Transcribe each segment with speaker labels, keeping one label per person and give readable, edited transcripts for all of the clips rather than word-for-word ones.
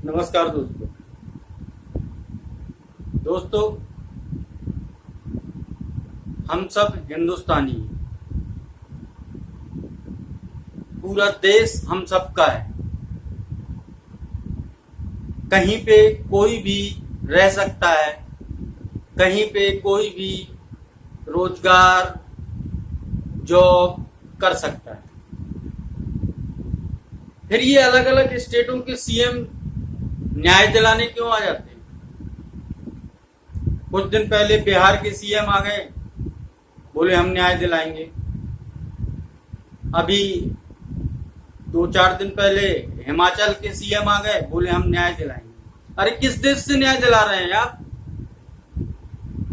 Speaker 1: नमस्कार दोस्तों, हम सब हिंदुस्तानी हैं। पूरा देश हम सबका है। कहीं पे कोई भी रह सकता है, कहीं पे कोई भी रोजगार जॉब कर सकता है। फिर ये अलग अलग स्टेटों के सीएम न्याय दिलाने क्यों आ जाते हैं? कुछ दिन पहले बिहार के सीएम आ गए, बोले हम न्याय दिलाएंगे। अभी 2-4 दिन पहले हिमाचल के सीएम आ गए, बोले हम न्याय दिलाएंगे। अरे किस देश से न्याय दिला रहे हैं आप?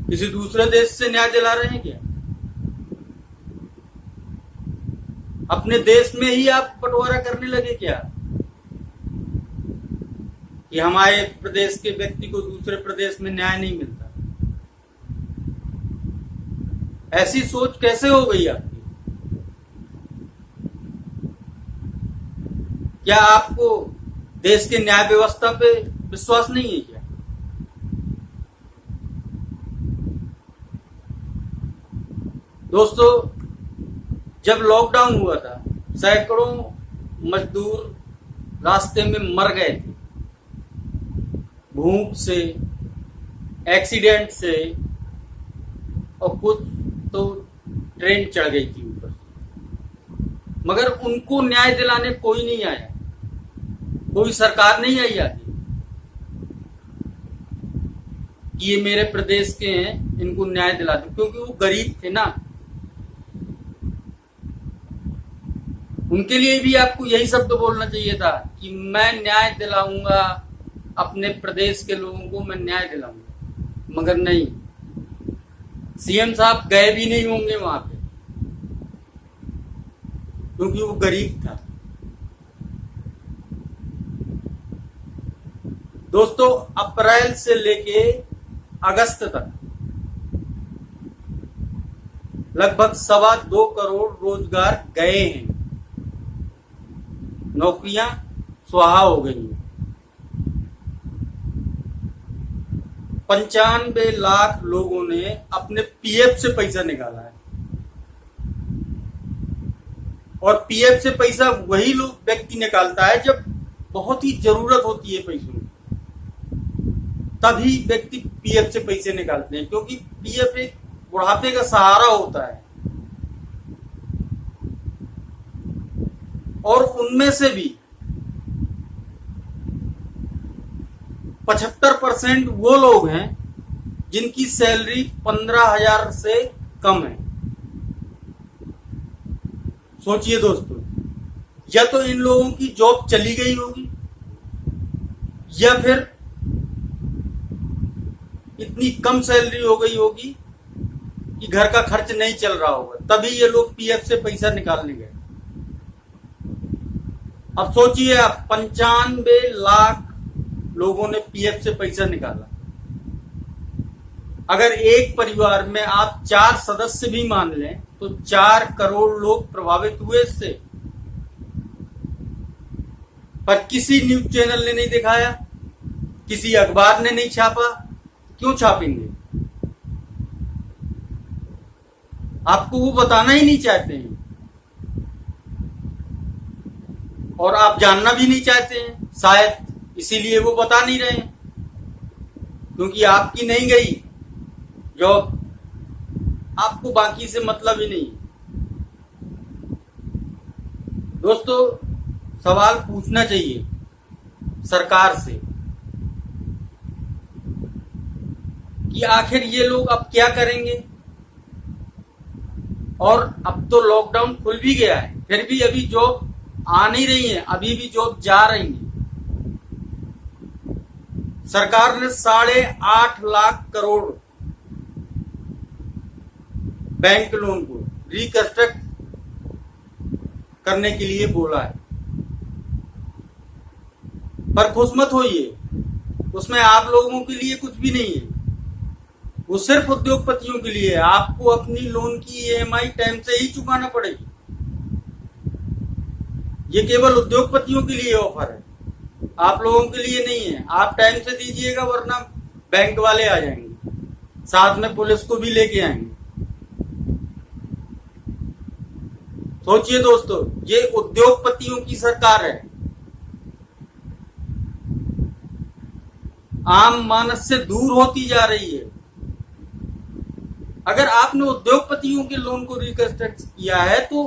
Speaker 1: किसी दूसरे देश से न्याय दिला रहे हैं क्या? अपने देश में ही आप बंटवारा करने लगे क्या कि हमारे प्रदेश के व्यक्ति को दूसरे प्रदेश में न्याय नहीं मिलता? ऐसी सोच कैसे हो गई आपकी? क्या आपको देश के न्याय व्यवस्था पे विश्वास नहीं है क्या? दोस्तों, जब लॉकडाउन हुआ था, सैकड़ों मजदूर रास्ते में मर गए थे, भूख से, एक्सीडेंट से, और कुछ तो ट्रेन चढ़ गई थी ऊपर। मगर उनको न्याय दिलाने कोई नहीं आया, कोई सरकार नहीं आई आगे कि ये मेरे प्रदेश के हैं, इनको न्याय दिला दो। क्योंकि वो गरीब थे ना, उनके लिए भी आपको यही शब्द बोलना चाहिए था कि मैं न्याय दिलाऊंगा, अपने प्रदेश के लोगों को मैं न्याय दिलाऊंगा। मगर नहीं, सीएम साहब गए भी नहीं होंगे वहां पे, क्योंकि वो गरीब था। दोस्तों, अप्रैल से लेके अगस्त तक लगभग 2.25 करोड़ रोजगार गए हैं, नौकरियां स्वाहा हो गई हैं। 95 लाख लोगों ने अपने पीएफ से पैसा निकाला है। और पीएफ से पैसा वही लोग व्यक्ति निकालता है जब बहुत ही जरूरत होती है पैसों की, तभी व्यक्ति पीएफ से पैसे निकालते हैं। क्योंकि पीएफ एक बुढ़ापे का सहारा होता है। और उनमें से भी 75% वो लोग हैं जिनकी सैलरी 15,000 से कम है। सोचिए दोस्तों, या तो इन लोगों की जॉब चली गई होगी, या फिर इतनी कम सैलरी हो गई होगी कि घर का खर्च नहीं चल रहा होगा, तभी ये लोग पीएफ से पैसा निकालने गए। अब सोचिए आप, 95 लाख लोगों ने पीएफ से पैसा निकाला। अगर एक परिवार में आप 4 सदस्य भी मान लें तो 4 करोड़ लोग प्रभावित हुए इससे। पर किसी न्यूज चैनल ने नहीं दिखाया, किसी अखबार ने नहीं छापा। क्यों छापेंगे? आपको वो बताना ही नहीं चाहते हैं, और आप जानना भी नहीं चाहते हैं, शायद इसीलिए वो बता नहीं रहे हैं, क्योंकि आपकी नहीं गई जॉब, आपको बाकी से मतलब ही नहीं। दोस्तों, सवाल पूछना चाहिए सरकार से कि आखिर ये लोग अब क्या करेंगे। और अब तो लॉकडाउन खुल भी गया है, फिर भी अभी जॉब आ नहीं रही है, अभी भी जॉब जा रही है। सरकार ने 8.5 लाख करोड़ बैंक लोन को रिकंस्ट्रक्ट करने के लिए बोला है। पर खुश मत होइए, उसमें आप लोगों के लिए कुछ भी नहीं है, वो सिर्फ उद्योगपतियों के लिए है। आपको अपनी लोन की ईएमआई टाइम से ही चुकाना पड़ेगी। ये केवल उद्योगपतियों के लिए ऑफर है। आप लोगों के लिए नहीं है। आप टाइम से दीजिएगा, वरना बैंक वाले आ जाएंगे, साथ में पुलिस को भी लेके आएंगे। सोचिए दोस्तों, ये उद्योगपतियों की सरकार है, आम मानस से दूर होती जा रही है। अगर आपने उद्योगपतियों के लोन को रिकंस्ट्रक्ट किया है तो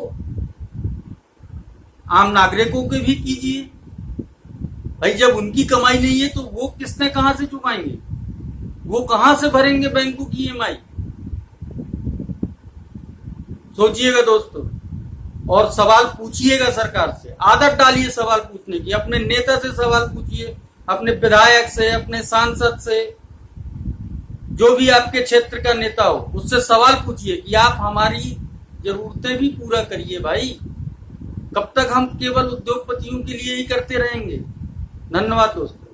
Speaker 1: आम नागरिकों के भी कीजिए भाई। जब उनकी कमाई नहीं है तो वो किसने कहां से चुकाएंगे, वो कहां से भरेंगे बैंकों की ईएमआई। सोचिएगा दोस्तों, और सवाल पूछिएगा सरकार से, आदत डालिए सवाल पूछने की। अपने नेता से सवाल पूछिए, अपने विधायक से, अपने सांसद से, जो भी आपके क्षेत्र का नेता हो उससे सवाल पूछिए कि आप हमारी जरूरतें भी पूरा करिए भाई। कब तक हम केवल उद्योगपतियों के लिए ही करते रहेंगे। धन्यवाद दोस्तों।